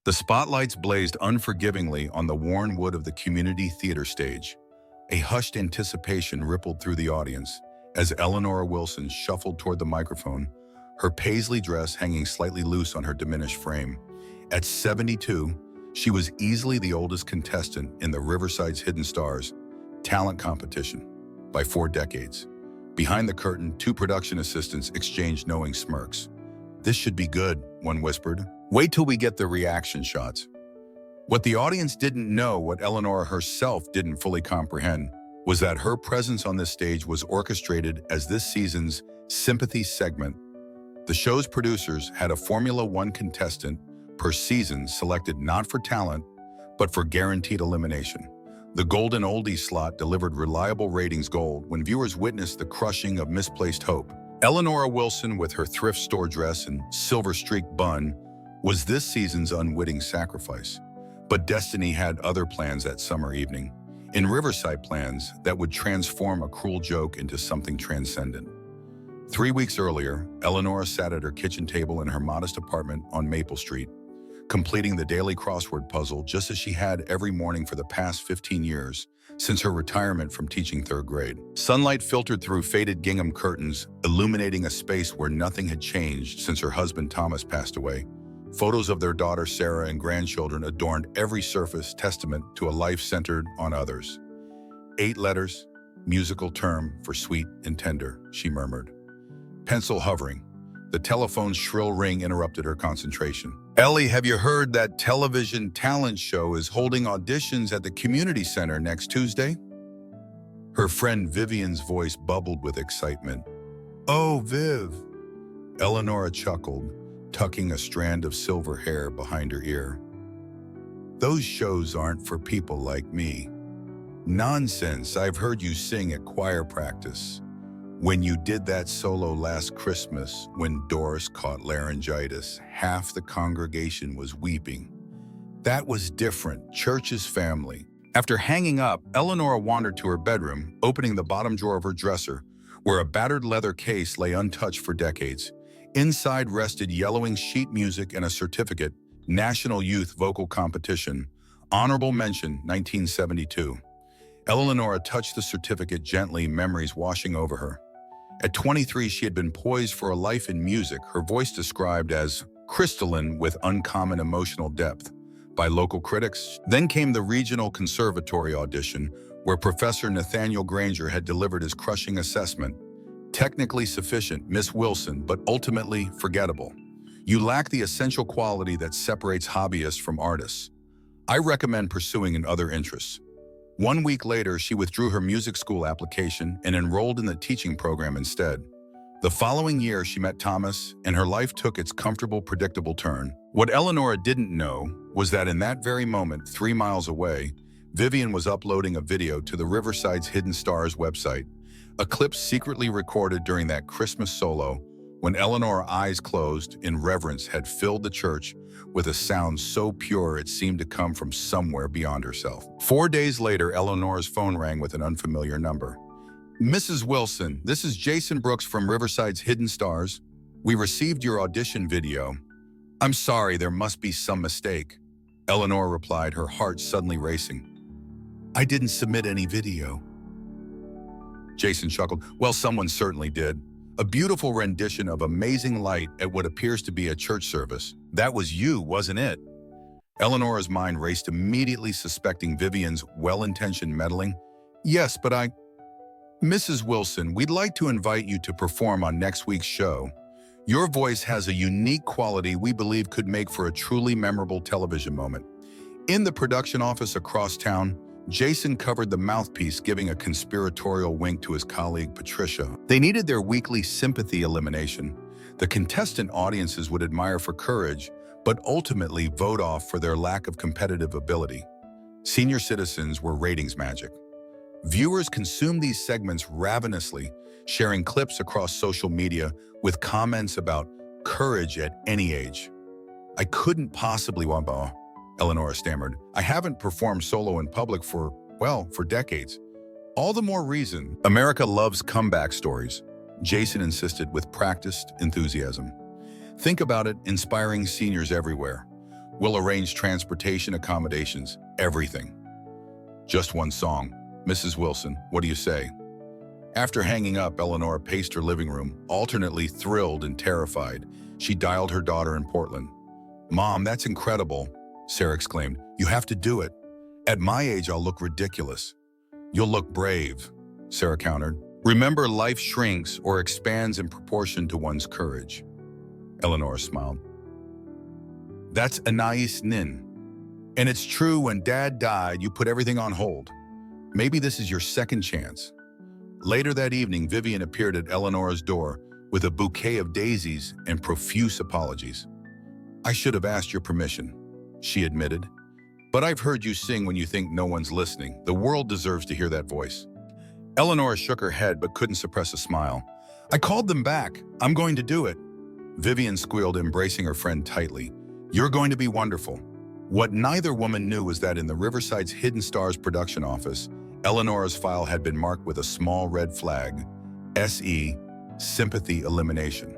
The spotlights blazed unforgivingly on the worn wood of the community theater stage. A hushed anticipation rippled through the audience as Eleanor Wilson shuffled toward the microphone, her paisley dress hanging slightly loose on her diminished frame. At 72, she was easily the oldest contestant in the Riverside's Hidden Stars talent competition by 4 decades. Behind the curtain, 2 production assistants exchanged knowing smirks. "This should be good," one whispered. "Wait till we get the reaction shots." What the audience didn't know, what Eleanor herself didn't fully comprehend, was that her presence on this stage was orchestrated as this season's sympathy segment. The show's producers had a Formula One contestant per season selected not for talent, but for guaranteed elimination. The Golden Oldie slot delivered reliable ratings gold when viewers witnessed the crushing of misplaced hope. Eleanor Wilson, with her thrift store dress and silver-streaked bun, was this season's unwitting sacrifice. But destiny had other plans that summer evening. In Riverside, plans that would transform a cruel joke into something transcendent. 3 weeks earlier, Eleanor sat at her kitchen table in her modest apartment on Maple Street, completing the daily crossword puzzle just as she had every morning for the past 15 years, since her retirement from teaching 3rd grade. Sunlight filtered through faded gingham curtains, illuminating a space where nothing had changed since her husband Thomas passed away. Photos of their daughter Sarah and grandchildren adorned every surface, testament to a life centered on others. 8 letters, musical term for sweet and tender, she murmured. Pencil hovering. The telephone's shrill ring interrupted her concentration. "Ellie, have you heard that television talent show is holding auditions at the community center next Tuesday?" Her friend Vivian's voice bubbled with excitement. "Oh, Viv." Eleanor chuckled, tucking a strand of silver hair behind her ear. "Those shows aren't for people like me." "Nonsense, I've heard you sing at choir practice. When you did that solo last Christmas, when Doris caught laryngitis, half the congregation was weeping. That was different, church is family." After hanging up, Eleanor wandered to her bedroom, opening the bottom drawer of her dresser, where a battered leather case lay untouched for decades. Inside rested yellowing sheet music and a certificate, National Youth Vocal Competition, Honorable Mention, 1972. Eleanor touched the certificate gently, memories washing over her. At 23, she had been poised for a life in music, her voice described as crystalline with uncommon emotional depth by local critics. Then came the regional conservatory audition, where Professor Nathaniel Granger had delivered his crushing assessment. "Technically sufficient, Miss Wilson, but ultimately forgettable. You lack the essential quality that separates hobbyists from artists. I recommend pursuing in other interests." 1 week later, she withdrew her music school application and enrolled in the teaching program instead. The following year, she met Thomas, and her life took its comfortable, predictable turn. What Eleanor didn't know was that in that very moment, 3 miles away, Vivian was uploading a video to the Riverside's Hidden Stars website, a clip secretly recorded during that Christmas solo when Eleanor's eyes closed in reverence had filled the church with a sound so pure it seemed to come from somewhere beyond herself. 4 days later, Eleanor's phone rang with an unfamiliar number. "Mrs. Wilson, this is Jason Brooks from Riverside's Hidden Stars. We received your audition video." "I'm sorry, there must be some mistake," Eleanor replied, her heart suddenly racing. "I didn't submit any video." Jason chuckled. "Well, someone certainly did. A beautiful rendition of Amazing Light at what appears to be a church service. That was you, wasn't it?" Eleanor's mind raced, immediately suspecting Vivian's well-intentioned meddling. "Yes, but Mrs. Wilson, we'd like to invite you to perform on next week's show. Your voice has a unique quality we believe could make for a truly memorable television moment." In the production office across town, Jason covered the mouthpiece, giving a conspiratorial wink to his colleague Patricia. They needed their weekly sympathy elimination. The contestant audiences would admire for courage, but ultimately vote off for their lack of competitive ability. Senior citizens were ratings magic. Viewers consumed these segments ravenously, sharing clips across social media with comments about courage at any age. "I couldn't possibly, Wamba," Eleanor stammered. "I haven't performed solo in public for decades." "All the more reason. America loves comeback stories," Jason insisted with practiced enthusiasm. "Think about it, inspiring seniors everywhere. We'll arrange transportation, accommodations, everything. Just one song. Mrs. Wilson, what do you say? After hanging up, Eleanor paced her living room, alternately thrilled and terrified. She dialed her daughter in Portland. "Mom, that's incredible," Sarah exclaimed. "You have to do it. At my age, I'll look ridiculous." "You'll look brave," Sarah countered. "Remember, life shrinks or expands in proportion to one's courage." Eleanor smiled. "That's Anais Nin. And it's true, when Dad died, you put everything on hold. Maybe this is your second chance." Later that evening, Vivian appeared at Eleanor's door with a bouquet of daisies and profuse apologies. "I should have asked your permission," she admitted. "But I've heard you sing when you think no one's listening. The world deserves to hear that voice." Eleanor shook her head but couldn't suppress a smile. "I called them back. I'm going to do it." Vivian squealed, embracing her friend tightly. "You're going to be wonderful." What neither woman knew was that in the Riverside's Hidden Stars production office, Eleanor's file had been marked with a small red flag, SE, Sympathy Elimination.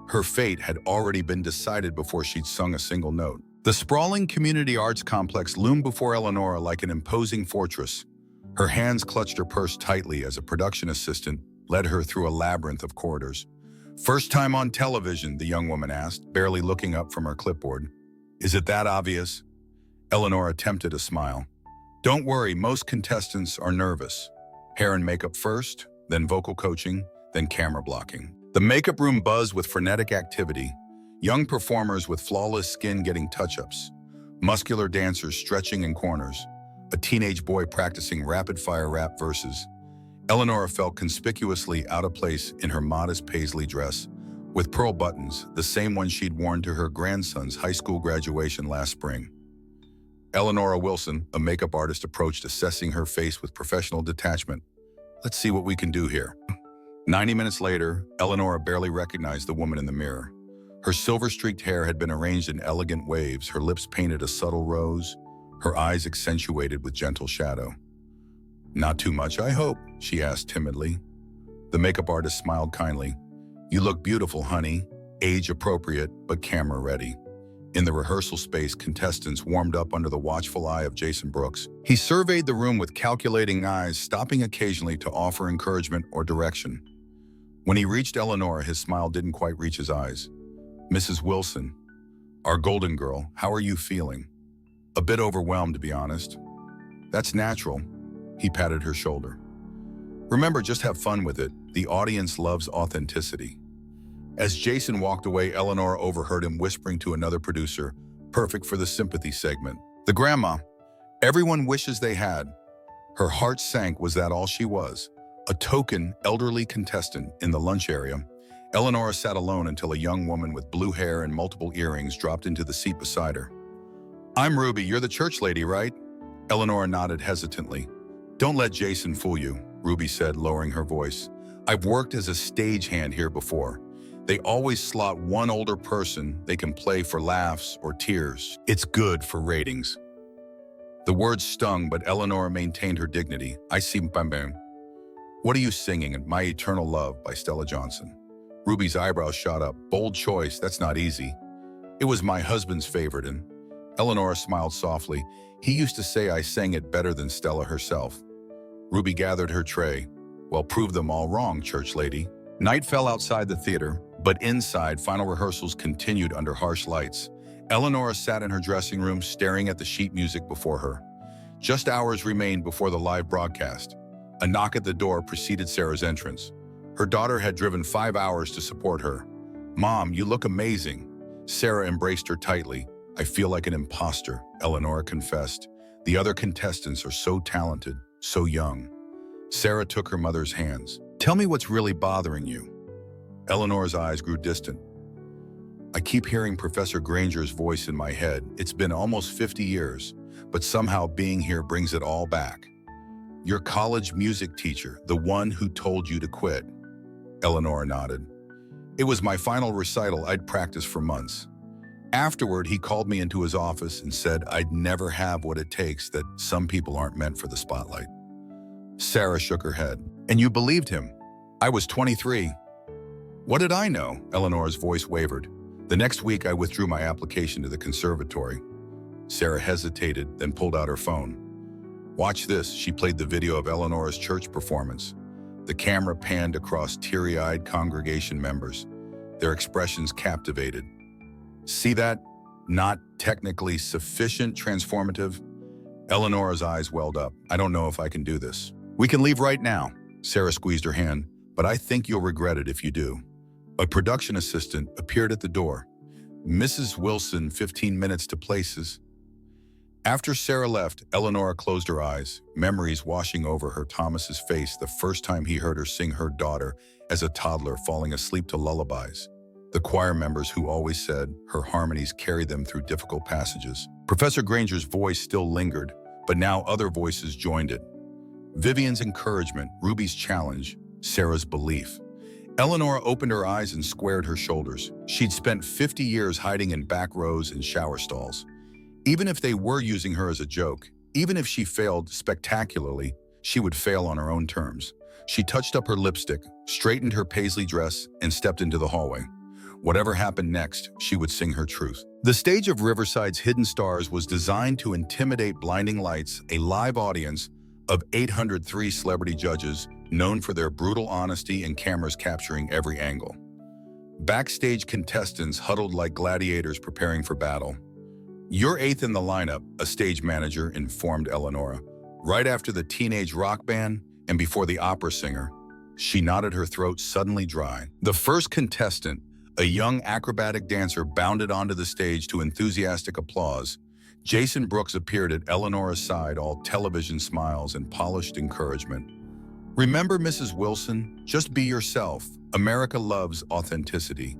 Her fate had already been decided before she'd sung a single note. The sprawling community arts complex loomed before Eleanor like an imposing fortress. Her hands clutched her purse tightly as a production assistant led her through a labyrinth of corridors. "First time on television?" the young woman asked, barely looking up from her clipboard. "Is it that obvious?" Eleanor attempted a smile. "Don't worry, most contestants are nervous. Hair and makeup first, then vocal coaching, then camera blocking." The makeup room buzzed with frenetic activity. Young performers with flawless skin getting touch-ups. Muscular dancers stretching in corners. A teenage boy practicing rapid-fire rap verses. Eleanor felt conspicuously out of place in her modest paisley dress, with pearl buttons, the same one she'd worn to her grandson's high school graduation last spring. Eleanor Wilson, a makeup artist, approached, assessing her face with professional detachment. "Let's see what we can do here." 90 minutes later, Eleanor barely recognized the woman in the mirror. Her silver-streaked hair had been arranged in elegant waves, her lips painted a subtle rose, her eyes accentuated with gentle shadow. "Not too much, I hope?" she asked timidly. The makeup artist smiled kindly. "You look beautiful, honey. Age-appropriate, but camera-ready." In the rehearsal space, contestants warmed up under the watchful eye of Jason Brooks. He surveyed the room with calculating eyes, stopping occasionally to offer encouragement or direction. When he reached Eleanor, his smile didn't quite reach his eyes. "Mrs. Wilson, our golden girl, how are you feeling?" "A bit overwhelmed, to be honest." "That's natural." He patted her shoulder. "Remember, just have fun with it. The audience loves authenticity." As Jason walked away, Eleanor overheard him whispering to another producer, "Perfect for the sympathy segment. The grandma. Everyone wishes they had." Her heart sank. Was that all she was? A token, elderly contestant in the lunch area. Eleanor sat alone until a young woman with blue hair and multiple earrings dropped into the seat beside her. "I'm Ruby, you're the church lady, right?" Eleanor nodded hesitantly. "Don't let Jason fool you," Ruby said, lowering her voice. "I've worked as a stagehand here before. They always slot one older person they can play for laughs or tears. It's good for ratings." The words stung, but Eleanor maintained her dignity. "I see, Bam. What are you singing? My Eternal Love by Stella Johnson." Ruby's eyebrows shot up. "Bold choice, that's not easy." "It was my husband's favorite," and Eleanor smiled softly. "He used to say I sang it better than Stella herself." Ruby gathered her tray. "Well, prove them all wrong, church lady." Night fell outside the theater, but inside, final rehearsals continued under harsh lights. Eleanor sat in her dressing room, staring at the sheet music before her. Just hours remained before the live broadcast. A knock at the door preceded Sarah's entrance. Her daughter had driven 5 hours to support her. "Mom, you look amazing." Sarah embraced her tightly. "I feel like an imposter," Eleanor confessed. "The other contestants are so talented, so young." Sarah took her mother's hands. "Tell me what's really bothering you." Eleanor's eyes grew distant. "I keep hearing Professor Granger's voice in my head. It's been almost 50 years, but somehow being here brings it all back." "Your college music teacher, the one who told you to quit." Eleanor nodded. "It was my final recital. I'd practiced for months. Afterward, he called me into his office and said I'd never have what it takes, that some people aren't meant for the spotlight." Sarah shook her head. "And you believed him?" "I was 23. What did I know?" Eleanor's voice wavered. The next week, I withdrew my application to the conservatory. Sarah hesitated, then pulled out her phone. Watch this, she played the video of Eleanor's church performance. The camera panned across teary-eyed congregation members, their expressions captivated. See that? Not technically sufficient transformative? Eleanor's eyes welled up. I don't know if I can do this. We can leave right now. Sarah squeezed her hand, but I think you'll regret it if you do. A production assistant appeared at the door. Mrs. Wilson, 15 minutes to places. After Sarah left, Eleanor closed her eyes, memories washing over her. Thomas's face the first time he heard her sing her daughter as a toddler falling asleep to lullabies. The choir members who always said her harmonies carried them through difficult passages. Professor Granger's voice still lingered, but now other voices joined it. Vivian's encouragement, Ruby's challenge, Sarah's belief. Eleanor opened her eyes and squared her shoulders. She'd spent 50 years hiding in back rows and shower stalls. Even if they were using her as a joke, even if she failed spectacularly, she would fail on her own terms. She touched up her lipstick, straightened her paisley dress, and stepped into the hallway. Whatever happened next, she would sing her truth. The stage of Riverside's Hidden Stars was designed to intimidate blinding lights, a live audience of 803 celebrity judges known for their brutal honesty and cameras capturing every angle. Backstage contestants huddled like gladiators preparing for battle. You're eighth in the lineup, a stage manager informed Eleanor. Right after the teenage rock band and before the opera singer. She nodded, her throat suddenly dry. The first contestant, a young acrobatic dancer, bounded onto the stage to enthusiastic applause. Jason Brooks appeared at Eleanor's side, all television smiles and polished encouragement. Remember, Mrs. Wilson, just be yourself. America loves authenticity.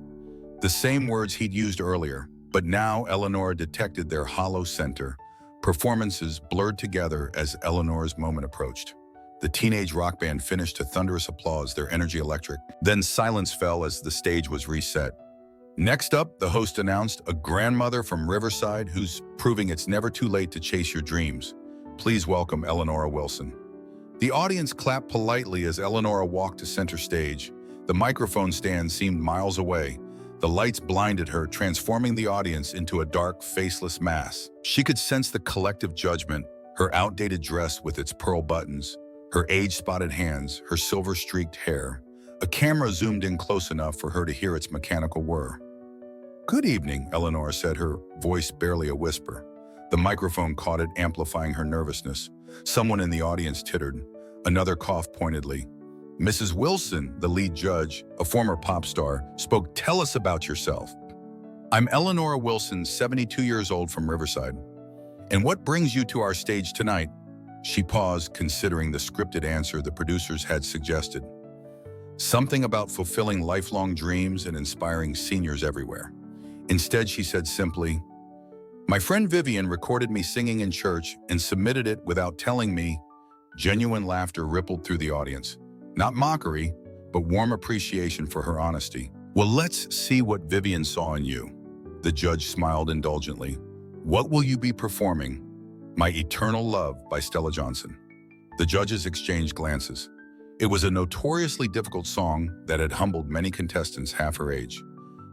The same words he'd used earlier. But now Eleanor detected their hollow center. Performances blurred together as Eleanor's moment approached. The teenage rock band finished to thunderous applause, their energy electric. Then silence fell as the stage was reset. Next up, the host announced, a grandmother from Riverside who's proving it's never too late to chase your dreams. Please welcome Eleanor Wilson. The audience clapped politely as Eleanor walked to center stage. The microphone stand seemed miles away. The lights blinded her, transforming the audience into a dark, faceless mass. She could sense the collective judgment, her outdated dress with its pearl buttons, her age-spotted hands, her silver-streaked hair. A camera zoomed in close enough for her to hear its mechanical whir. Good evening, Eleanor said, her voice barely a whisper. The microphone caught it, amplifying her nervousness. Someone in the audience tittered. Another coughed pointedly. Mrs. Wilson, the lead judge, a former pop star, spoke. Tell us about yourself. I'm Eleanor Wilson, 72 years old from Riverside. And what brings you to our stage tonight? She paused, considering the scripted answer the producers had suggested. Something about fulfilling lifelong dreams and inspiring seniors everywhere. Instead, she said simply, my friend Vivian recorded me singing in church and submitted it without telling me. Genuine laughter rippled through the audience. Not mockery, but warm appreciation for her honesty. Well, let's see what Vivian saw in you. The judge smiled indulgently. What will you be performing? My Eternal Love by Stella Johnson. The judges exchanged glances. It was a notoriously difficult song that had humbled many contestants half her age.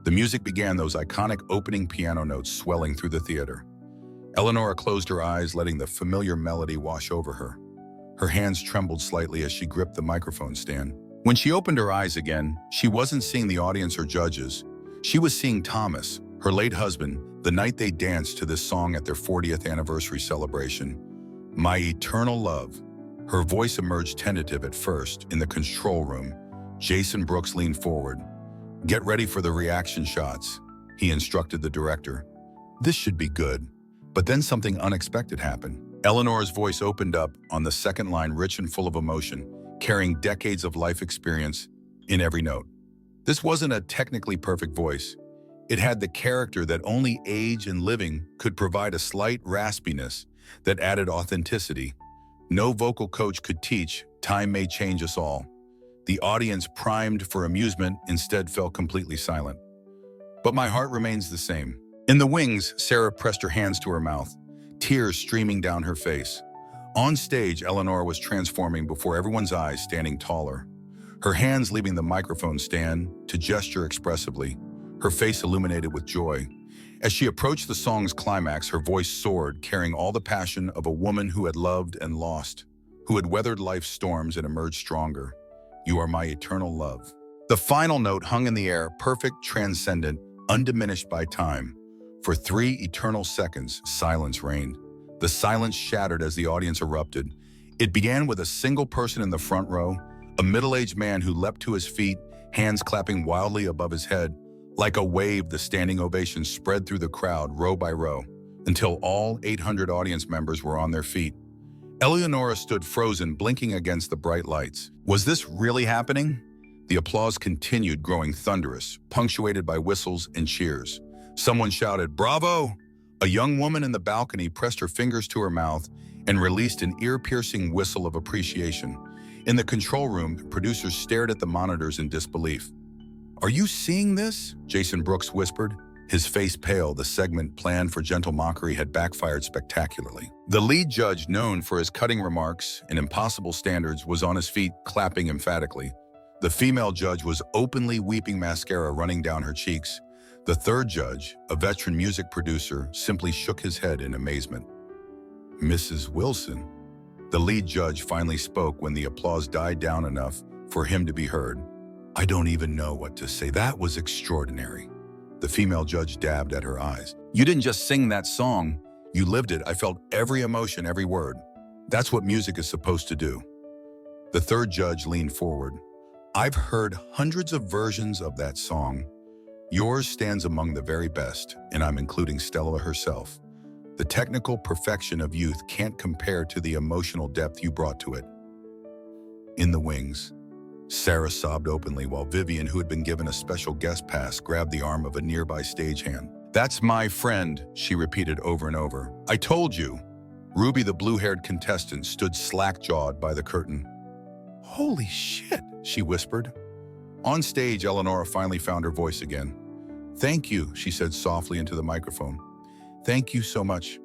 The music began, those iconic opening piano notes swelling through the theater. Eleanor closed her eyes, letting the familiar melody wash over her. Her hands trembled slightly as she gripped the microphone stand. When she opened her eyes again, she wasn't seeing the audience or judges. She was seeing Thomas, her late husband, the night they danced to this song at their 40th anniversary celebration. My Eternal Love. Her voice emerged tentative at first. In the control room, Jason Brooks leaned forward. Get ready for the reaction shots, he instructed the director. This should be good. But then something unexpected happened. Eleanor's voice opened up on the second line, rich and full of emotion, carrying decades of life experience in every note. This wasn't a technically perfect voice. It had the character that only age and living could provide, a slight raspiness that added authenticity. No vocal coach could teach. Time may change us all. The audience, primed for amusement, instead fell completely silent. But my heart remains the same. In the wings, Sarah pressed her hands to her mouth, tears streaming down her face. On stage, Eleanor was transforming before everyone's eyes, standing taller. Her hands leaving the microphone stand to gesture expressively. her face illuminated with joy. As she approached the song's climax, her voice soared, carrying all the passion of a woman who had loved and lost, who had weathered life's storms and emerged stronger. You are my eternal love. The final note hung in the air, perfect, transcendent, undiminished by time. For 3 eternal seconds, silence reigned. The silence shattered as the audience erupted. It began with a single person in the front row, a middle-aged man who leapt to his feet, hands clapping wildly above his head. Like a wave, the standing ovation spread through the crowd, row by row, until all 800 audience members were on their feet. Eleonora stood frozen, blinking against the bright lights. Was this really happening? The applause continued, growing thunderous, punctuated by whistles and cheers. Someone shouted, "Bravo!" A young woman in the balcony pressed her fingers to her mouth and released an ear-piercing whistle of appreciation. In the control room, producers stared at the monitors in disbelief. "Are you seeing this?" Jason Brooks whispered. His face pale, the segment planned for gentle mockery had backfired spectacularly. The lead judge, known for his cutting remarks and impossible standards, was on his feet, clapping emphatically. The female judge was openly weeping, mascara running down her cheeks. The third judge, a veteran music producer, simply shook his head in amazement. "Mrs. Wilson." The lead judge finally spoke when the applause died down enough for him to be heard. "I don't even know what to say. That was extraordinary." The female judge dabbed at her eyes. "You didn't just sing that song. You lived it. I felt every emotion, every word. That's what music is supposed to do." The third judge leaned forward. "I've heard hundreds of versions of that song. Yours stands among the very best, and I'm including Stella herself. The technical perfection of youth can't compare to the emotional depth you brought to it." In the wings, Sarah sobbed openly while Vivian, who had been given a special guest pass, grabbed the arm of a nearby stagehand. "That's my friend," she repeated over and over. "I told you." Ruby, the blue-haired contestant, stood slack-jawed by the curtain. "Holy shit," she whispered. On stage, Eleonora finally found her voice again. "Thank you," she said softly into the microphone. "Thank you so much."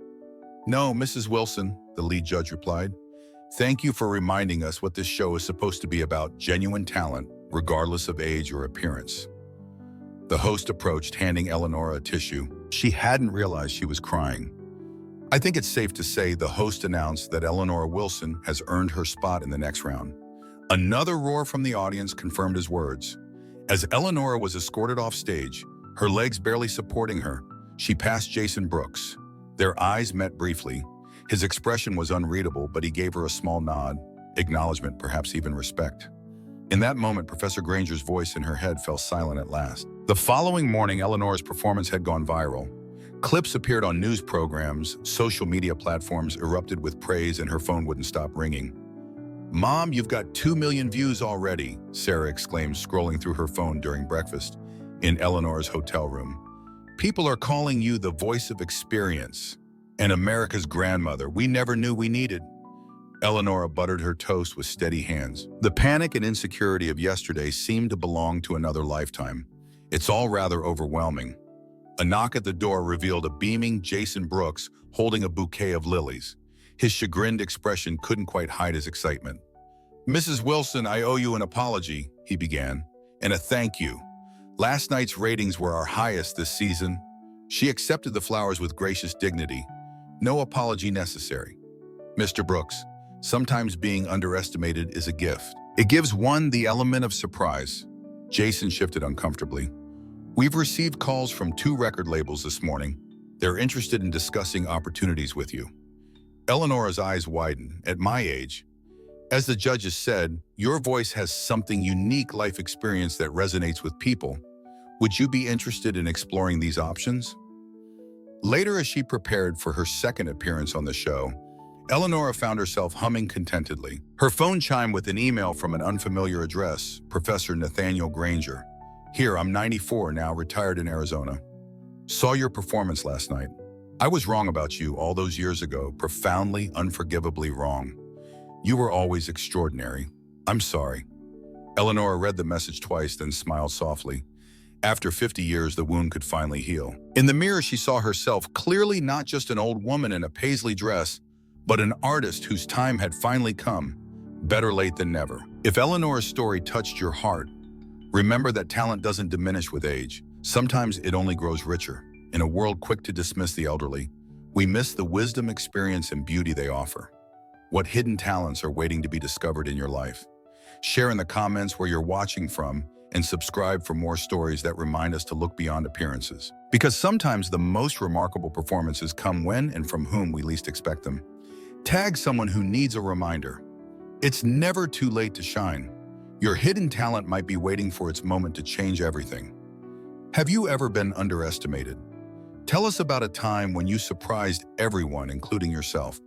"No, Mrs. Wilson," the lead judge replied. "Thank you for reminding us what this show is supposed to be about: genuine talent, regardless of age or appearance." The host approached, handing Eleonora a tissue. She hadn't realized she was crying. "I think it's safe to say," the host announced, "that Eleonora Wilson has earned her spot in the next round." Another roar from the audience confirmed his words. As Eleonora was escorted off stage, her legs barely supporting her, she passed Jason Brooks. Their eyes met briefly. His expression was unreadable, but he gave her a small nod, acknowledgement, perhaps even respect. In that moment, Professor Granger's voice in her head fell silent at last. The following morning, Eleanor's performance had gone viral. Clips appeared on news programs, social media platforms erupted with praise, and her phone wouldn't stop ringing. "Mom, you've got 2 million views already," Sarah exclaimed, scrolling through her phone during breakfast in Eleanor's hotel room. "People are calling you the voice of experience and America's grandmother we never knew we needed." Eleonora buttered her toast with steady hands. The panic and insecurity of yesterday seemed to belong to another lifetime. "It's all rather overwhelming." A knock at the door revealed a beaming Jason Brooks holding a bouquet of lilies. His chagrined expression couldn't quite hide his excitement. "Mrs. Wilson, I owe you an apology," he began, "and a thank you. Last night's ratings were our highest this season." She accepted the flowers with gracious dignity. "No apology necessary. Mr. Brooks, sometimes being underestimated is a gift. It gives one the element of surprise." Jason shifted uncomfortably. "We've received calls from 2 record labels this morning. They're interested in discussing opportunities with you." Eleonora's eyes widened. "At my age, as the judges said, your voice has something unique life experience that resonates with people. Would you be interested in exploring these options?" Later, as she prepared for her second appearance on the show, Eleonora found herself humming contentedly. Her phone chimed with an email from an unfamiliar address, Professor Nathaniel Granger. "Here, I'm 94 now, retired in Arizona. Saw your performance last night. I was wrong about you all those years ago, profoundly, unforgivably wrong. You were always extraordinary. I'm sorry." Eleonora read the message twice, then smiled softly. After 50 years, the wound could finally heal. In the mirror, she saw herself clearly, not just an old woman in a paisley dress, but an artist whose time had finally come. Better late than never. If Eleonora's story touched your heart, remember that talent doesn't diminish with age. Sometimes it only grows richer. In a world quick to dismiss the elderly, we miss the wisdom, experience, and beauty they offer. What hidden talents are waiting to be discovered in your life? Share in the comments where you're watching from and subscribe for more stories that remind us to look beyond appearances. Because sometimes the most remarkable performances come when and from whom we least expect them. Tag someone who needs a reminder. It's never too late to shine. Your hidden talent might be waiting for its moment to change everything. Have you ever been underestimated? Tell us about a time when you surprised everyone, including yourself.